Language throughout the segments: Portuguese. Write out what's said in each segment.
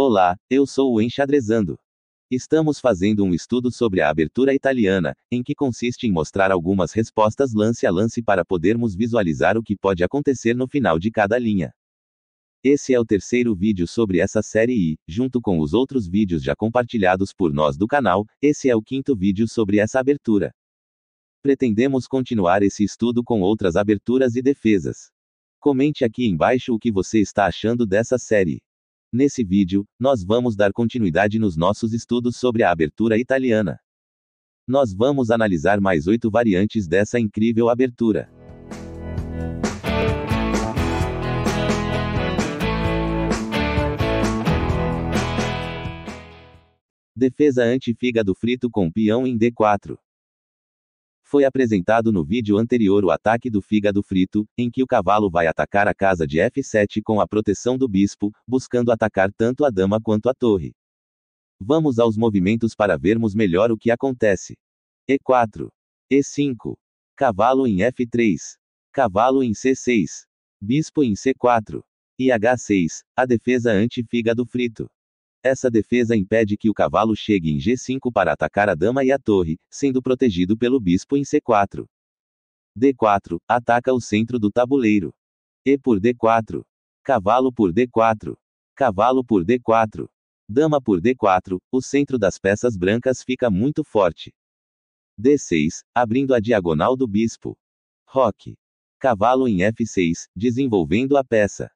Olá, eu sou o Enxadrezando. Estamos fazendo um estudo sobre a abertura italiana, em que consiste em mostrar algumas respostas lance a lance para podermos visualizar o que pode acontecer no final de cada linha. Esse é o terceiro vídeo sobre essa série e, junto com os outros vídeos já compartilhados por nós do canal, esse é o quinto vídeo sobre essa abertura. Pretendemos continuar esse estudo com outras aberturas e defesas. Comente aqui embaixo o que você está achando dessa série. Nesse vídeo, nós vamos dar continuidade nos nossos estudos sobre a abertura italiana. Nós vamos analisar mais 8 variantes dessa incrível abertura. Defesa ante-fígado frito com peão em D4. Foi apresentado no vídeo anterior o ataque do fígado frito, em que o cavalo vai atacar a casa de F7 com a proteção do bispo, buscando atacar tanto a dama quanto a torre. Vamos aos movimentos para vermos melhor o que acontece. E4. E5. Cavalo em F3. Cavalo em C6. Bispo em C4. E H6, a defesa ante-fígado frito. Essa defesa impede que o cavalo chegue em G5 para atacar a dama e a torre, sendo protegido pelo bispo em C4. D4, ataca o centro do tabuleiro. E por D4. Cavalo por D4. Cavalo por D4. Dama por D4, o centro das peças brancas fica muito forte. D6, abrindo a diagonal do bispo. Roque. Cavalo em F6, desenvolvendo a peça.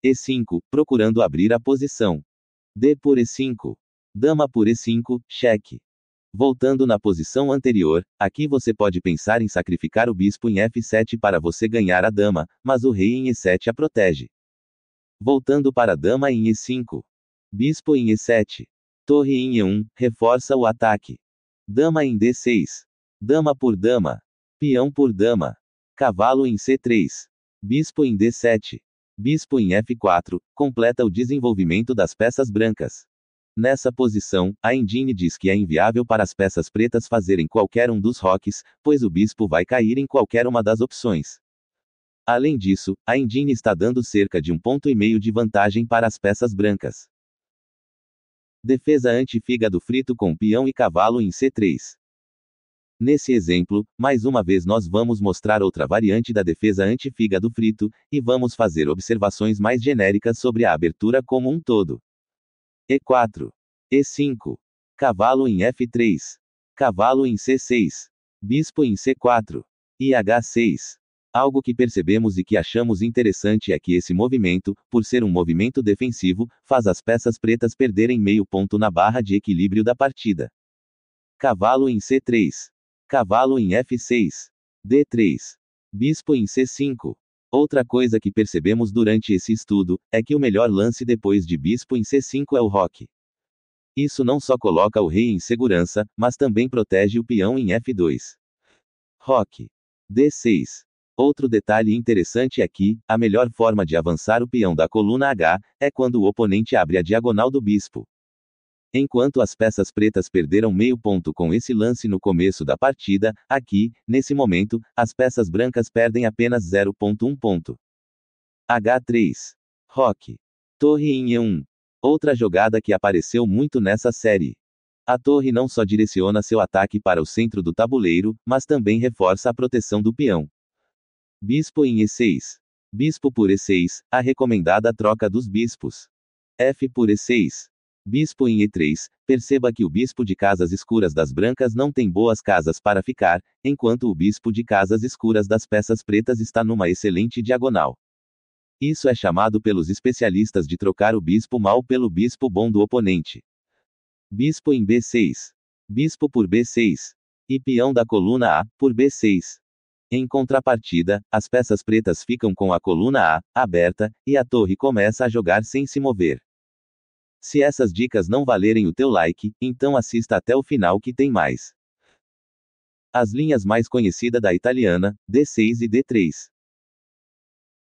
E5, procurando abrir a posição. D por E5. Dama por E5, cheque. Voltando na posição anterior, aqui você pode pensar em sacrificar o bispo em F7 para você ganhar a dama, mas o rei em E7 a protege. Voltando para a dama em E5. Bispo em E7. Torre em E1, reforça o ataque. Dama em D6. Dama por dama. Peão por dama. Cavalo em C3. Bispo em D7. Bispo em F4, completa o desenvolvimento das peças brancas. Nessa posição, a engine diz que é inviável para as peças pretas fazerem qualquer um dos roques, pois o bispo vai cair em qualquer uma das opções. Além disso, a engine está dando cerca de 1,5 ponto de vantagem para as peças brancas. Defesa ante-fígado frito com peão e cavalo em C3. Nesse exemplo, mais uma vez nós vamos mostrar outra variante da defesa ante-fígado frito, e vamos fazer observações mais genéricas sobre a abertura como um todo. E4. E5. Cavalo em F3. Cavalo em C6. Bispo em C4. E H6. Algo que percebemos e que achamos interessante é que esse movimento, por ser um movimento defensivo, faz as peças pretas perderem meio ponto na barra de equilíbrio da partida. Cavalo em C3. Cavalo em F6. D3. Bispo em C5. Outra coisa que percebemos durante esse estudo, é que o melhor lance depois de bispo em C5 é o roque. Isso não só coloca o rei em segurança, mas também protege o peão em F2. Roque. D6. Outro detalhe interessante é que, a melhor forma de avançar o peão da coluna H, é quando o oponente abre a diagonal do bispo. Enquanto as peças pretas perderam meio ponto com esse lance no começo da partida, aqui, nesse momento, as peças brancas perdem apenas 0,1 ponto. H3. Roque. Torre em E1. Outra jogada que apareceu muito nessa série. A torre não só direciona seu ataque para o centro do tabuleiro, mas também reforça a proteção do peão. Bispo em E6. Bispo por E6, a recomendada troca dos bispos. F por E6. Bispo em E3, perceba que o bispo de casas escuras das brancas não tem boas casas para ficar, enquanto o bispo de casas escuras das peças pretas está numa excelente diagonal. Isso é chamado pelos especialistas de trocar o bispo mau pelo bispo bom do oponente. Bispo em B6. Bispo por B6. E peão da coluna A, por B6. Em contrapartida, as peças pretas ficam com a coluna A, aberta, e a torre começa a jogar sem se mover. Se essas dicas não valerem o teu like, então assista até o final que tem mais. As linhas mais conhecidas da italiana, D6 e D3.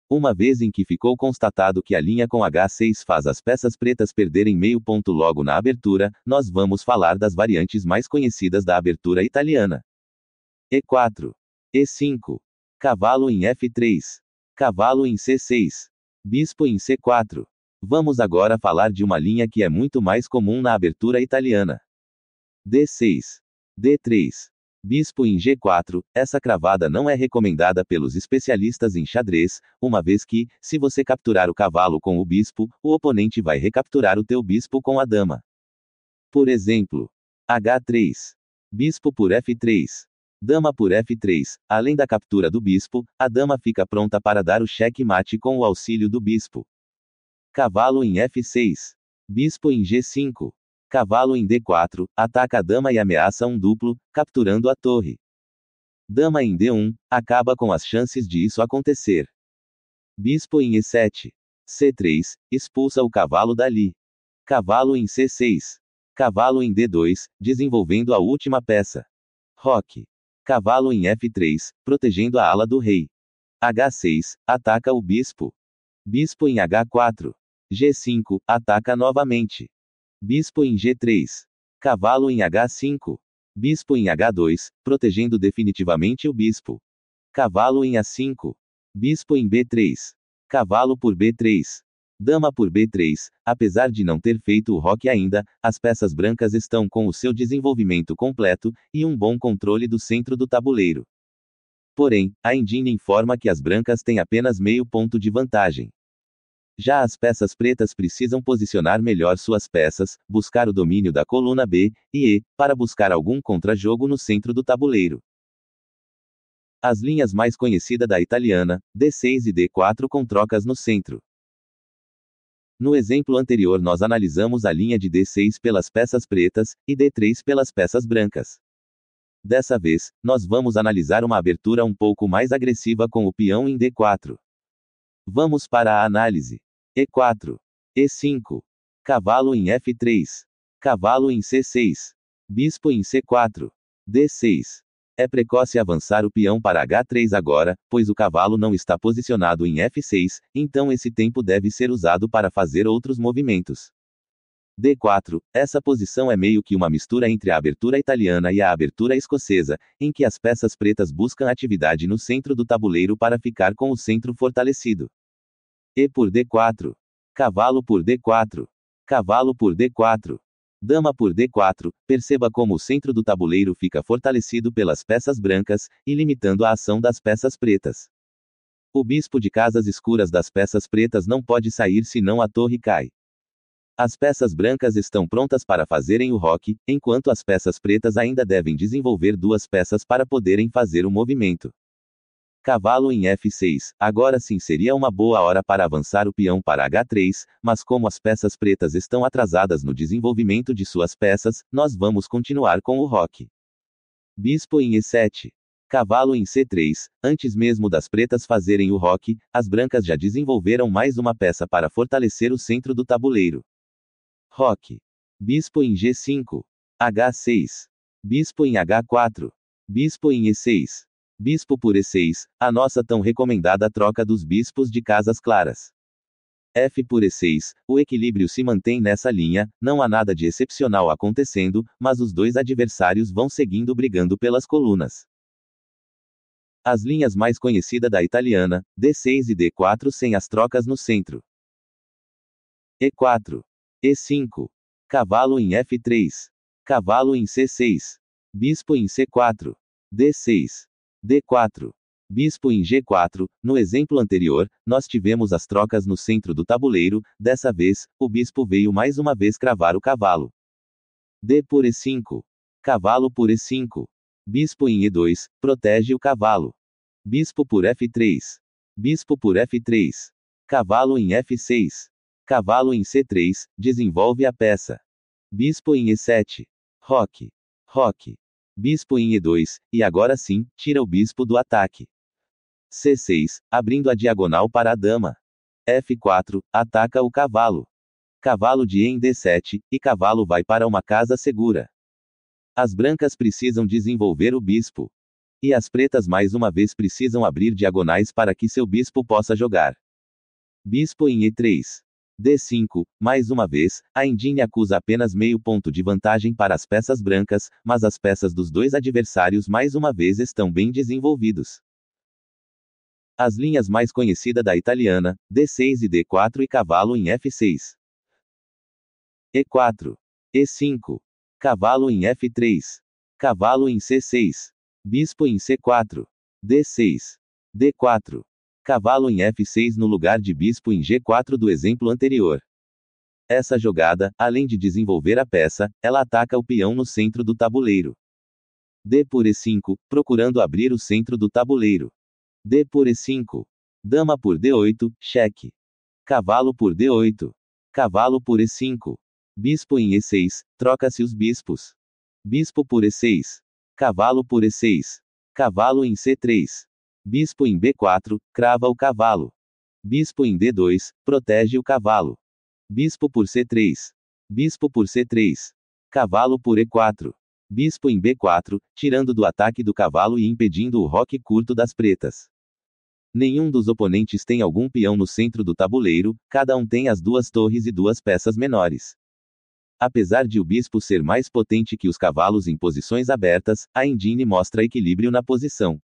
Uma vez em que ficou constatado que a linha com H6 faz as peças pretas perderem meio ponto logo na abertura, nós vamos falar das variantes mais conhecidas da abertura italiana. E4. E5. Cavalo em F3. Cavalo em C6. Bispo em C4. Vamos agora falar de uma linha que é muito mais comum na abertura italiana. D6. D3. Bispo em G4, essa cravada não é recomendada pelos especialistas em xadrez, uma vez que, se você capturar o cavalo com o bispo, o oponente vai recapturar o teu bispo com a dama. Por exemplo, H3. Bispo por F3. Dama por F3, além da captura do bispo, a dama fica pronta para dar o cheque-mate com o auxílio do bispo. Cavalo em F6. Bispo em G5. Cavalo em D4, ataca a dama e ameaça um duplo, capturando a torre. Dama em D1, acaba com as chances de isso acontecer. Bispo em E7. C3, expulsa o cavalo dali. Cavalo em C6. Cavalo em D2, desenvolvendo a última peça. Roque. Cavalo em F3, protegendo a ala do rei. H6, ataca o bispo. Bispo em H4. G5, ataca novamente. Bispo em G3. Cavalo em H5. Bispo em H2, protegendo definitivamente o bispo. Cavalo em A5. Bispo em B3. Cavalo por B3. Dama por B3, apesar de não ter feito o roque ainda, as peças brancas estão com o seu desenvolvimento completo, e um bom controle do centro do tabuleiro. Porém, a engine informa que as brancas têm apenas meio ponto de vantagem. Já as peças pretas precisam posicionar melhor suas peças, buscar o domínio da coluna B e E, para buscar algum contra-jogo no centro do tabuleiro. As linhas mais conhecidas da italiana, D6 e D4 com trocas no centro. No exemplo anterior nós analisamos a linha de D6 pelas peças pretas, e D3 pelas peças brancas. Dessa vez, nós vamos analisar uma abertura um pouco mais agressiva com o peão em D4. Vamos para a análise. E4. E5. Cavalo em F3. Cavalo em C6. Bispo em C4. D6. É precoce avançar o peão para H3 agora, pois o cavalo não está posicionado em F6, então esse tempo deve ser usado para fazer outros movimentos. D4. Essa posição é meio que uma mistura entre a abertura italiana e a abertura escocesa, em que as peças pretas buscam atividade no centro do tabuleiro para ficar com o centro fortalecido. E por D4. Cavalo por D4. Cavalo por D4. Dama por D4, perceba como o centro do tabuleiro fica fortalecido pelas peças brancas, e limitando a ação das peças pretas. O bispo de casas escuras das peças pretas não pode sair senão a torre cai. As peças brancas estão prontas para fazerem o roque, enquanto as peças pretas ainda devem desenvolver duas peças para poderem fazer o movimento. Cavalo em F6, agora sim seria uma boa hora para avançar o peão para H3, mas como as peças pretas estão atrasadas no desenvolvimento de suas peças, nós vamos continuar com o roque. Bispo em E7. Cavalo em C3, antes mesmo das pretas fazerem o roque, as brancas já desenvolveram mais uma peça para fortalecer o centro do tabuleiro. Roque. Bispo em G5. H6. Bispo em H4. Bispo em E6. Bispo por E6, a nossa tão recomendada troca dos bispos de casas claras. F por E6, o equilíbrio se mantém nessa linha, não há nada de excepcional acontecendo, mas os dois adversários vão seguindo brigando pelas colunas. As linhas mais conhecidas da italiana, D6 e D4 sem as trocas no centro. E4. E5. Cavalo em F3. Cavalo em C6. Bispo em C4. D6. D4. Bispo em G4, no exemplo anterior, nós tivemos as trocas no centro do tabuleiro, dessa vez, o bispo veio mais uma vez cravar o cavalo. D por E5. Cavalo por E5. Bispo em E2, protege o cavalo. Bispo por F3. Bispo por F3. Cavalo em F6. Cavalo em C3, desenvolve a peça. Bispo em E7. Roque. Roque. Bispo em E2, e agora sim, tira o bispo do ataque. C6, abrindo a diagonal para a dama. F4, ataca o cavalo. Cavalo de E em D7, e cavalo vai para uma casa segura. As brancas precisam desenvolver o bispo. E as pretas mais uma vez precisam abrir diagonais para que seu bispo possa jogar. Bispo em E3. D5, mais uma vez, a engine acusa apenas meio ponto de vantagem para as peças brancas, mas as peças dos dois adversários mais uma vez estão bem desenvolvidos. As linhas mais conhecidas da italiana, D6 e D4 e cavalo em F6. E4. E5. Cavalo em F3. Cavalo em C6. Bispo em C4. D6. D4. Cavalo em F6 no lugar de bispo em G4 do exemplo anterior. Essa jogada, além de desenvolver a peça, ela ataca o peão no centro do tabuleiro. D por E5, procurando abrir o centro do tabuleiro. D por E5. Dama por D8, cheque. Cavalo por D8. Cavalo por E5. Bispo em E6, troca-se os bispos. Bispo por E6. Cavalo por E6. Cavalo em C3. Bispo em B4, crava o cavalo. Bispo em D2, protege o cavalo. Bispo por C3. Bispo por C3. Cavalo por E4. Bispo em B4, tirando do ataque do cavalo e impedindo o roque curto das pretas. Nenhum dos oponentes tem algum peão no centro do tabuleiro, cada um tem as duas torres e duas peças menores. Apesar de o bispo ser mais potente que os cavalos em posições abertas, a engine mostra equilíbrio na posição.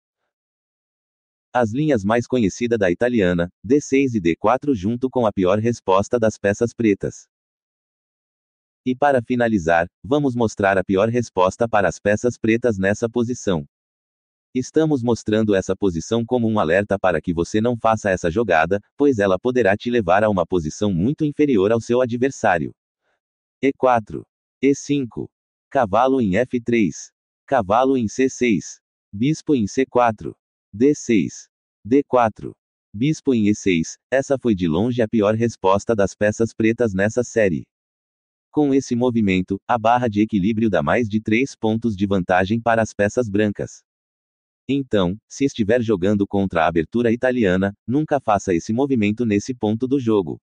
As linhas mais conhecidas da italiana, D6 e D4 junto com a pior resposta das peças pretas. E para finalizar, vamos mostrar a pior resposta para as peças pretas nessa posição. Estamos mostrando essa posição como um alerta para que você não faça essa jogada, pois ela poderá te levar a uma posição muito inferior ao seu adversário. E4. E5. Cavalo em F3. Cavalo em C6. Bispo em C4. D6. D4. Bispo em E6. Essa foi de longe a pior resposta das peças pretas nessa série. Com esse movimento, a barra de equilíbrio dá mais de 3 pontos de vantagem para as peças brancas. Então, se estiver jogando contra a abertura italiana, nunca faça esse movimento nesse ponto do jogo.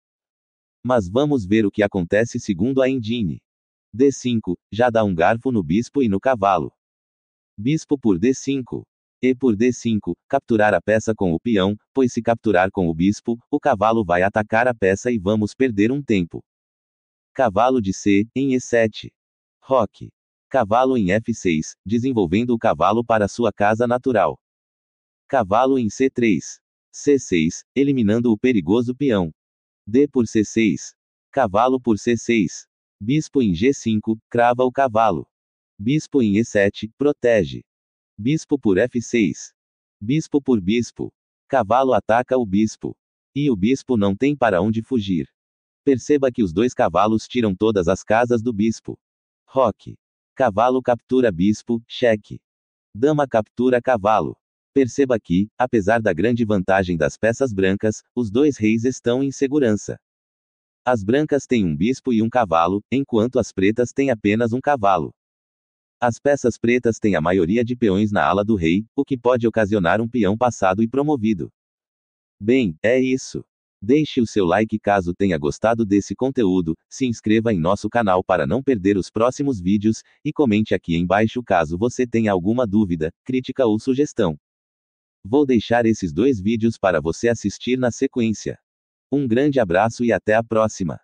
Mas vamos ver o que acontece segundo a engine. D5, já dá um garfo no bispo e no cavalo. Bispo por D5. E por D5, capturar a peça com o peão, pois se capturar com o bispo, o cavalo vai atacar a peça e vamos perder um tempo. Cavalo de C, em E7. Roque. Cavalo em F6, desenvolvendo o cavalo para sua casa natural. Cavalo em C3. C6, eliminando o perigoso peão. D por C6. Cavalo por C6. Bispo em G5, crava o cavalo. Bispo em E7, protege. Bispo por F6. Bispo por bispo. Cavalo ataca o bispo. E o bispo não tem para onde fugir. Perceba que os dois cavalos tiram todas as casas do bispo. Roque. Cavalo captura bispo, cheque. Dama captura cavalo. Perceba que, apesar da grande vantagem das peças brancas, os dois reis estão em segurança. As brancas têm um bispo e um cavalo, enquanto as pretas têm apenas um cavalo. As peças pretas têm a maioria de peões na ala do rei, o que pode ocasionar um peão passado e promovido. Bem, é isso. Deixe o seu like caso tenha gostado desse conteúdo, se inscreva em nosso canal para não perder os próximos vídeos, e comente aqui embaixo caso você tenha alguma dúvida, crítica ou sugestão. Vou deixar esses dois vídeos para você assistir na sequência. Um grande abraço e até a próxima.